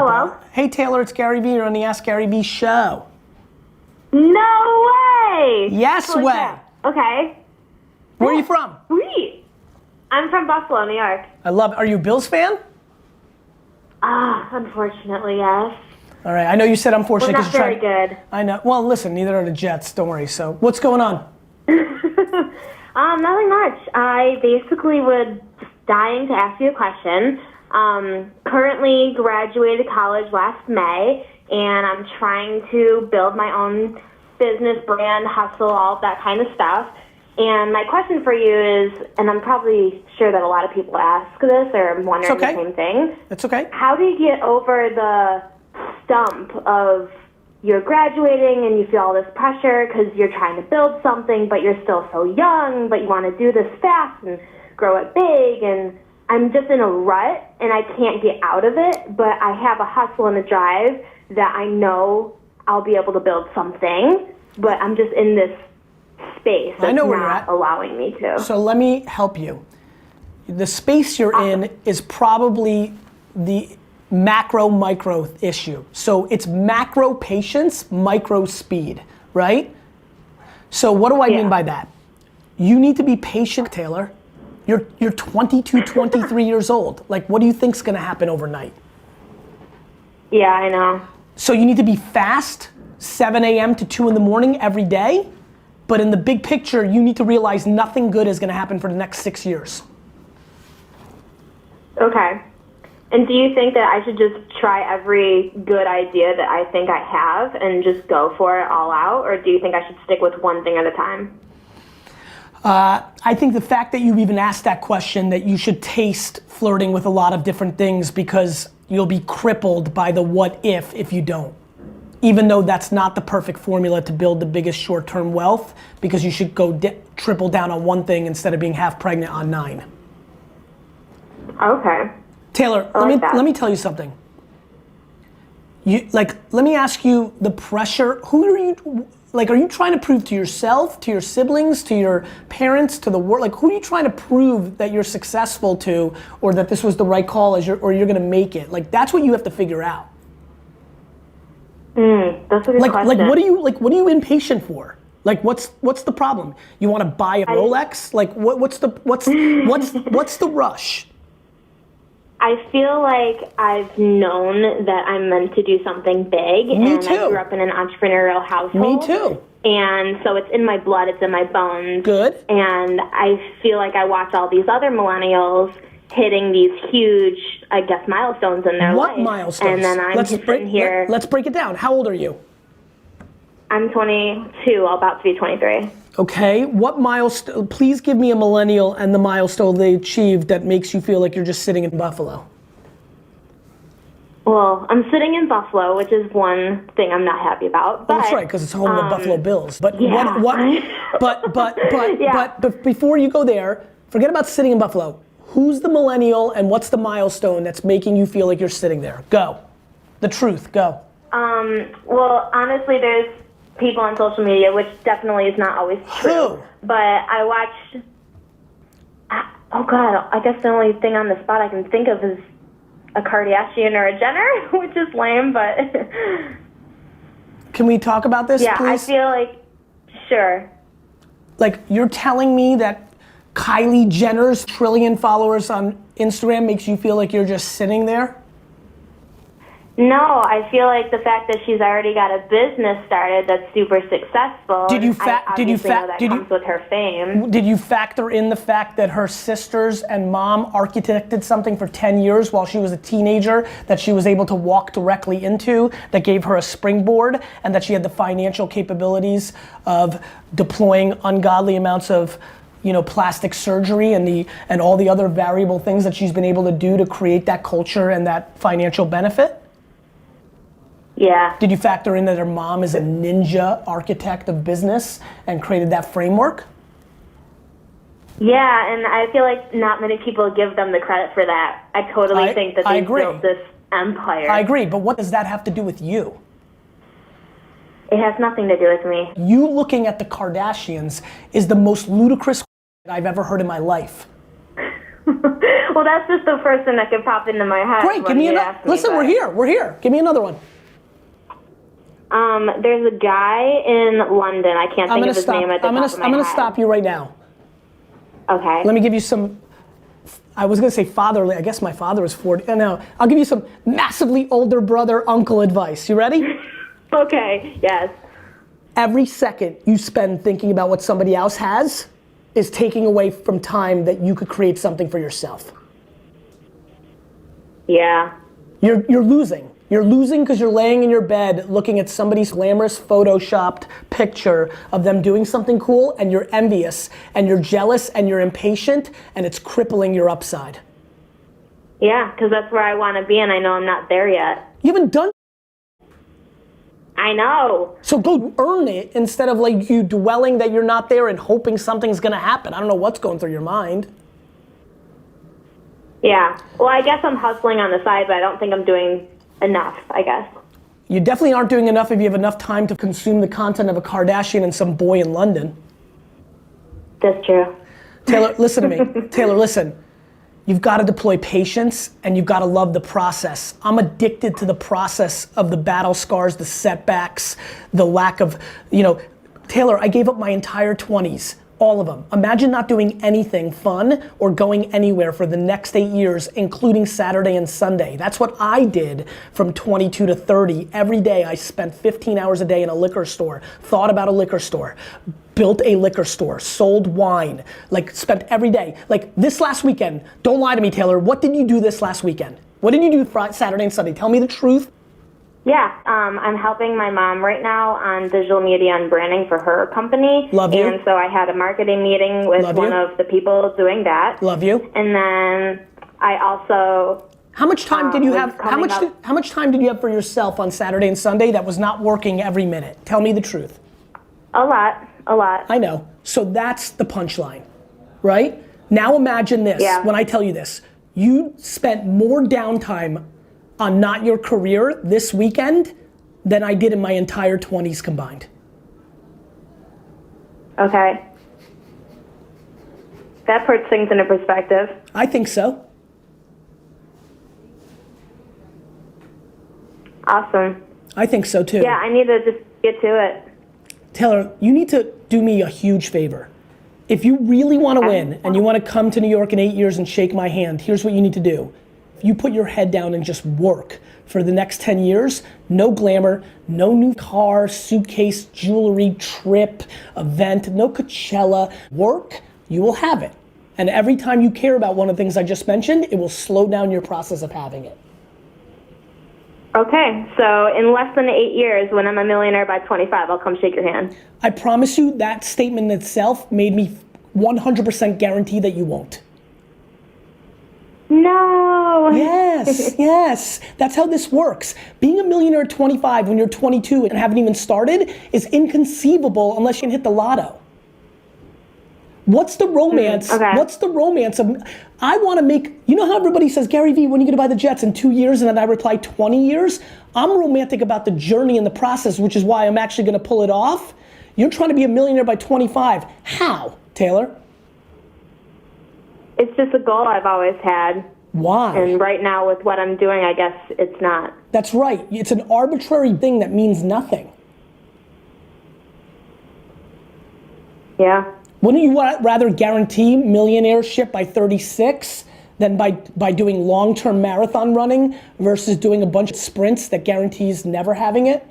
Hello? Hey Taylor, it's GaryVee. You're on the Ask GaryVee show. No way! Yes Holy way. crap. Okay. Where are you from? Sweet. I'm from Buffalo, New York. I love it. Are you a Bills fan? Unfortunately, yes. All right, I know you said unfortunately We're not very good. I know. Well, listen, neither are the Jets. Don't worry. So, what's going on? Nothing much. I basically was dying to ask you a question. Currently graduated college last May, and I'm trying to build my own business, brand, hustle, all of that kind of stuff. And my question for you is, and I'm probably sure that a lot of people ask this or wondering the same thing. It's okay. How do you get over the stump of you're graduating and you feel all this pressure because you're trying to build something, but you're still so young, but you want to do this fast and grow it big, and I'm just in a rut and I can't get out of it, but I have a hustle and a drive that I know I'll be able to build something, but I'm just in this space that's not allowing me to. So let me help you. The space you're in is probably the macro-micro issue. So it's macro patience, micro speed, right? So what do I mean by that? You need to be patient, Taylor. You're 22, 23 years old. Like, what do you think's gonna happen overnight? Yeah, I know. So you need to be fast, 7 a.m. to 2 in the morning every day, but in the big picture, you need to realize nothing good is gonna happen for the next 6 years. Okay. And do you think that I should just try every good idea that I think I have and just go for it all out? Or do you think I should stick with one thing at a time? I think the fact that you've even asked that question, that you should taste flirting with a lot of different things, because you'll be crippled by the what if you don't. Even though that's not the perfect formula to build the biggest short-term wealth, because you should go triple down on one thing instead of being half pregnant on 9. Okay. Taylor, let me tell you something. Let me ask you the pressure. Who are you? Are you trying to prove to yourself, to your siblings, to your parents, to the world? Like, who are you trying to prove that you're successful to, or that this was the right call, or you're gonna make it? Like, that's what you have to figure out. That's a good question. What are you impatient for? Like, what's the problem? You want to buy a Rolex? Like, what's the rush? I feel like I've known that I'm meant to do something big. Me and too. I grew up in an entrepreneurial household. Me too. And so it's in my blood, it's in my bones. Good. And I feel like I watch all these other millennials hitting these huge, I guess, milestones in their life. What milestones? And then I'm sitting here. Let's break it down. How old are you? I'm 22, I'm about to be 23. Okay, what milestone, please give me a millennial and the milestone they achieved that makes you feel like you're just sitting in Buffalo. Well, I'm sitting in Buffalo, which is one thing I'm not happy about. But, that's right, because it's home of the Buffalo Bills. But yeah. but before you go there, forget about sitting in Buffalo. Who's the millennial and what's the milestone that's making you feel like you're sitting there? Go. The truth, go. Well, honestly, there's people on social media, which definitely is not always true. Who? But I watched, oh God, I guess the only thing on the spot I can think of is a Kardashian or a Jenner, which is lame, but. Can we talk about this, yeah, please? I feel like, sure. Like, you're telling me that Kylie Jenner's 1 trillion followers on Instagram makes you feel like you're just sitting there? No, I feel like the fact that she's already got a business started that's super successful. Did you comes with her fame. Did you factor in the fact that her sisters and mom architected something for 10 years while she was a teenager that she was able to walk directly into, that gave her a springboard, and that she had the financial capabilities of deploying ungodly amounts of plastic surgery and all the other variable things that she's been able to do to create that culture and that financial benefit? Yeah. Did you factor in that her mom is a ninja architect of business and created that framework? Yeah, and I feel like not many people give them the credit for that. I totally think that they built this empire. I agree, but what does that have to do with you? It has nothing to do with me. You looking at the Kardashians is the most ludicrous I've ever heard in my life. Well, that's just the first thing that could pop into my head. Great, give me another. Listen, we're here. Give me another one. There's a guy in London. I can't think of his name at the top of my head. I'm gonna stop you right now. Okay. Let me give you some, I was gonna say fatherly, I guess my father was 40. No, I'll give you some massively older brother, uncle advice. You ready? Okay, yes. Every second you spend thinking about what somebody else has is taking away from time that you could create something for yourself. Yeah. You're losing. You're losing because you're laying in your bed looking at somebody's glamorous photoshopped picture of them doing something cool, and you're envious and you're jealous and you're impatient, and it's crippling your upside. Yeah, because that's where I want to be, and I know I'm not there yet. You haven't done. I know. So go earn it instead of like you dwelling that you're not there and hoping something's gonna happen. I don't know what's going through your mind. Yeah. Well, I guess I'm hustling on the side, but I don't think I'm doing enough, I guess. You definitely aren't doing enough if you have enough time to consume the content of a Kardashian and some boy in London. That's true. Taylor, listen to me. Taylor, listen. You've got to deploy patience, and you've got to love the process. I'm addicted to the process of the battle scars, the setbacks, the lack of, Taylor, I gave up my entire 20s. All of them. Imagine not doing anything fun or going anywhere for the next 8 years, including Saturday and Sunday. That's what I did from 22 to 30. Every day I spent 15 hours a day in a liquor store, thought about a liquor store, built a liquor store, sold wine, spent every day. Like this last weekend, don't lie to me, Taylor, what did you do this last weekend? What did you do Friday, Saturday and Sunday? Tell me the truth. Yeah, I'm helping my mom right now on digital media and branding for her company. Love you. And so I had a marketing meeting with one of the people doing that. Love you. And then I also. How much time did you have? How much time did you have for yourself on Saturday and Sunday that was not working every minute? Tell me the truth. A lot. I know. So that's the punchline, right? Now imagine this. Yeah. When I tell you this, you spent more downtime on not your career this weekend than I did in my entire 20s combined. Okay. That puts things into perspective. I think so. Awesome. I think so too. Yeah, I need to just get to it. Taylor, you need to do me a huge favor. If you really want to win and you want to come to New York in 8 years and shake my hand, here's what you need to do. You put your head down and just work for the next 10 years, no glamour, no new car, suitcase, jewelry, trip, event, no Coachella. Work, you will have it. And every time you care about one of the things I just mentioned, it will slow down your process of having it. Okay, so in less than 8 years, when I'm a millionaire by 25, I'll come shake your hand. I promise you that statement itself made me 100% guarantee that you won't. No. Yes. That's how this works. Being a millionaire at 25 when you're 22 and haven't even started is inconceivable unless you can hit the lotto. What's the romance? Okay. What's the romance of, I want to make, you know how everybody says, GaryVee, when are you going to buy the jets in 2 years? And then I reply 20 years. I'm romantic about the journey and the process, which is why I'm actually going to pull it off. You're trying to be a millionaire by 25. How, Taylor? It's just a goal I've always had. Why? And right now with what I'm doing, I guess it's not. That's right. It's an arbitrary thing that means nothing. Yeah. Wouldn't you rather guarantee millionaireship by 36 than by doing long-term marathon running versus doing a bunch of sprints that guarantees never having it?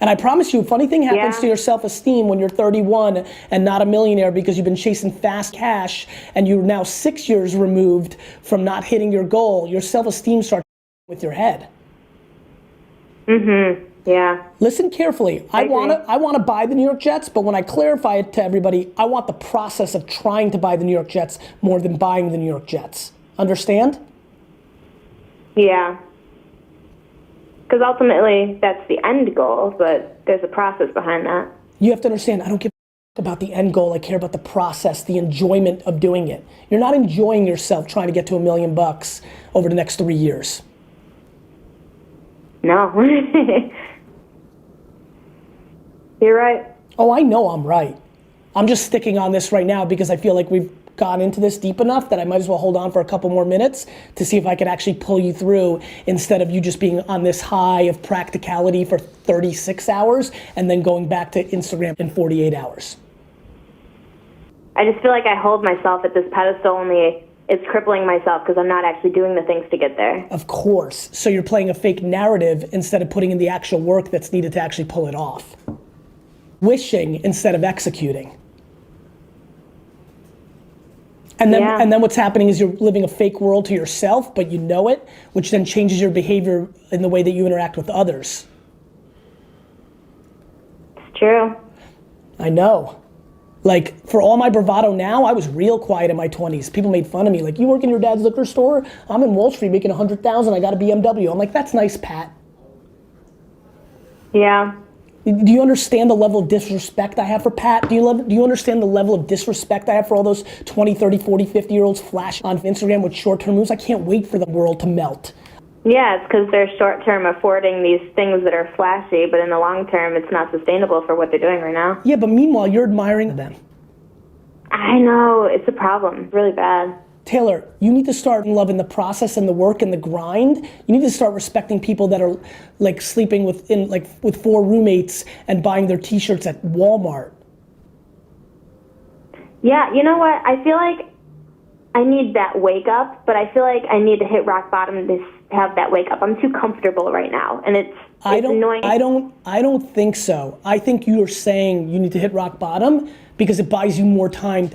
And I promise you, a funny thing happens to your self-esteem when you're 31 and not a millionaire because you've been chasing fast cash and you're now 6 years removed from not hitting your goal. Your self-esteem starts with your head. Yeah. Listen carefully. I want to buy the New York Jets, but when I clarify it to everybody, I want the process of trying to buy the New York Jets more than buying the New York Jets. Understand? Yeah. Because ultimately, that's the end goal, but there's a process behind that. You have to understand, I don't give a about the end goal. I care about the process, the enjoyment of doing it. You're not enjoying yourself trying to get to $1 million over the next 3 years. No. You're right. Oh, I know I'm right. I'm just sticking on this right now because I feel like we've gone into this deep enough that I might as well hold on for a couple more minutes to see if I can actually pull you through instead of you just being on this high of practicality for 36 hours and then going back to Instagram in 48 hours. I just feel like I hold myself at this pedestal only. It's crippling myself because I'm not actually doing the things to get there. Of course. So you're playing a fake narrative instead of putting in the actual work that's needed to actually pull it off. Wishing instead of executing. And then what's happening is you're living a fake world to yourself, but you know it, which then changes your behavior in the way that you interact with others. It's true. I know. Like, for all my bravado now, I was real quiet in my 20s. People made fun of me, like, you work in your dad's liquor store? I'm in Wall Street making $100,000, I got a BMW. I'm like, that's nice, Pat. Yeah. Do you understand the level of disrespect I have for Pat? Do you understand the level of disrespect I have for all those 20, 30, 40, 50-year-olds flash on Instagram with short-term moves? I can't wait for the world to melt. Yeah, it's because they're short-term affording these things that are flashy, but in the long term, it's not sustainable for what they're doing right now. Yeah, but meanwhile, you're admiring them. I know, it's a problem, it's really bad. Taylor, you need to start loving the process and the work and the grind. You need to start respecting people that are like sleeping with 4 roommates and buying their t-shirts at Walmart. Yeah, you know what? I feel like I need that wake up, but I feel like I need to hit rock bottom to have that wake up. I'm too comfortable right now, and it's annoying. I don't think so. I think you are saying you need to hit rock bottom because it buys you more time.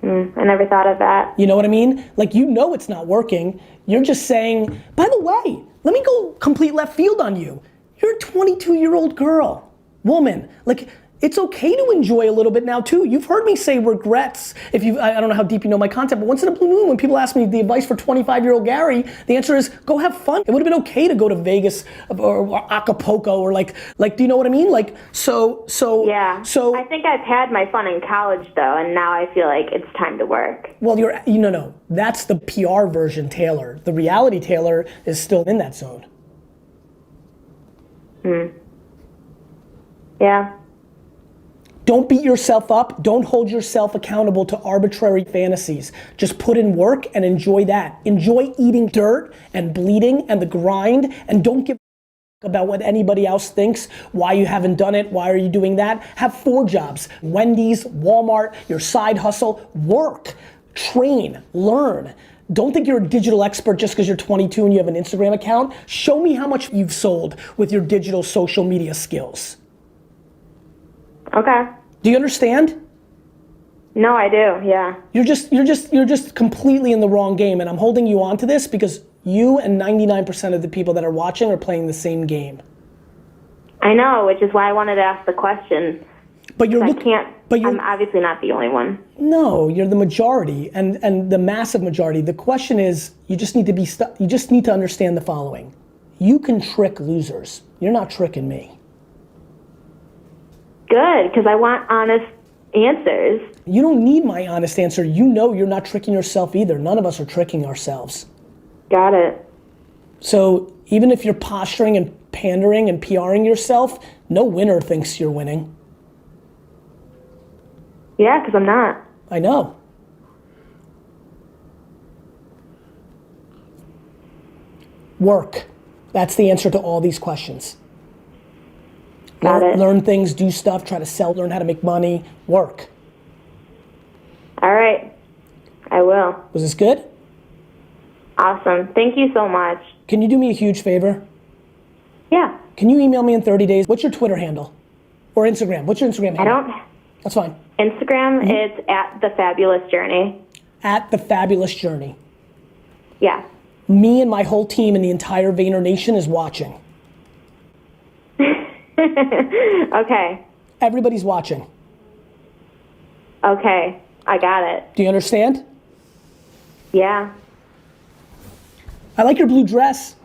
I never thought of that. You know what I mean? Like, you know it's not working. You're just saying, by the way, let me go complete left field on you. You're a 22-year-old girl, woman. Like, it's okay to enjoy a little bit now too. You've heard me say regrets. I don't know how deep you know my content, but once in a blue moon, when people ask me the advice for 25-year-old Gary, the answer is go have fun. It would have been okay to go to Vegas or Acapulco or like, do you know what I mean? Like, Yeah. So I think I've had my fun in college though, and now I feel like it's time to work. Well, no, that's the PR version, Taylor. The reality Taylor is still in that zone. Yeah. Don't beat yourself up. Don't hold yourself accountable to arbitrary fantasies. Just put in work and enjoy that. Enjoy eating dirt and bleeding and the grind, and don't give a about what anybody else thinks, why you haven't done it, why are you doing that. Have 4 jobs, Wendy's, Walmart, your side hustle, work, train, learn. Don't think you're a digital expert just because you're 22 and you have an Instagram account. Show me how much you've sold with your digital social media skills. Okay. Do you understand? No, I do, yeah. You're just completely in the wrong game, and I'm holding you onto this because you and 99% of the people that are watching are playing the same game. I know, which is why I wanted to ask the question. But I'm obviously not the only one. No, you're the majority and the massive majority. The question is, you just need to understand the following. You can trick losers. You're not tricking me. Good, because I want honest answers. You don't need my honest answer. You know you're not tricking yourself either. None of us are tricking ourselves. Got it. So even if you're posturing and pandering and PRing yourself, no winner thinks you're winning. Yeah, because I'm not. I know. Work. That's the answer to all these questions. Learn things, do stuff, try to sell, learn how to make money, work. All right, I will. Was this good? Awesome, thank you so much. Can you do me a huge favor? Yeah. Can you email me in 30 days? What's your Twitter handle? Or Instagram, what's your Instagram handle? I don't. That's fine. Instagram, it's @TheFabulousJourney. @TheFabulousJourney. Yeah. Me and my whole team and the entire Vayner Nation is watching. Okay. Everybody's watching. Okay, I got it. Do you understand? Yeah. I like your blue dress.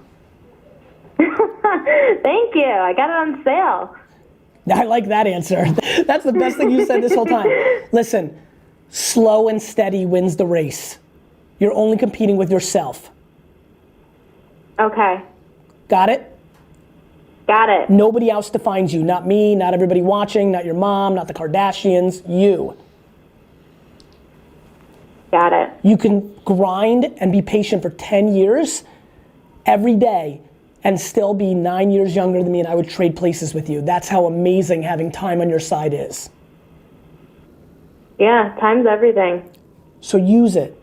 Thank you, I got it on sale. I like that answer. That's the best thing you said this whole time. Listen, slow and steady wins the race. You're only competing with yourself. Okay. Got it? Got it. Nobody else defines you. Not me, not everybody watching, not your mom, not the Kardashians, you. Got it. You can grind and be patient for 10 years every day and still be 9 years younger than me, and I would trade places with you. That's how amazing having time on your side is. Yeah, time's everything. So use it.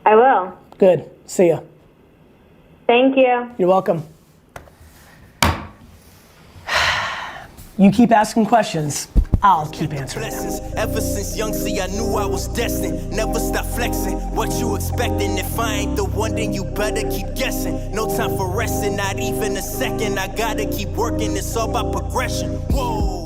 I will. Good. See ya. Thank you. You're welcome. You keep asking questions, I'll keep answering them. Ever since young, see, I knew I was destined. Never stop flexing. What you expecting? If I ain't the one, then you better keep guessing. No time for resting, not even a second. I gotta keep working. It's all about progression. Whoa.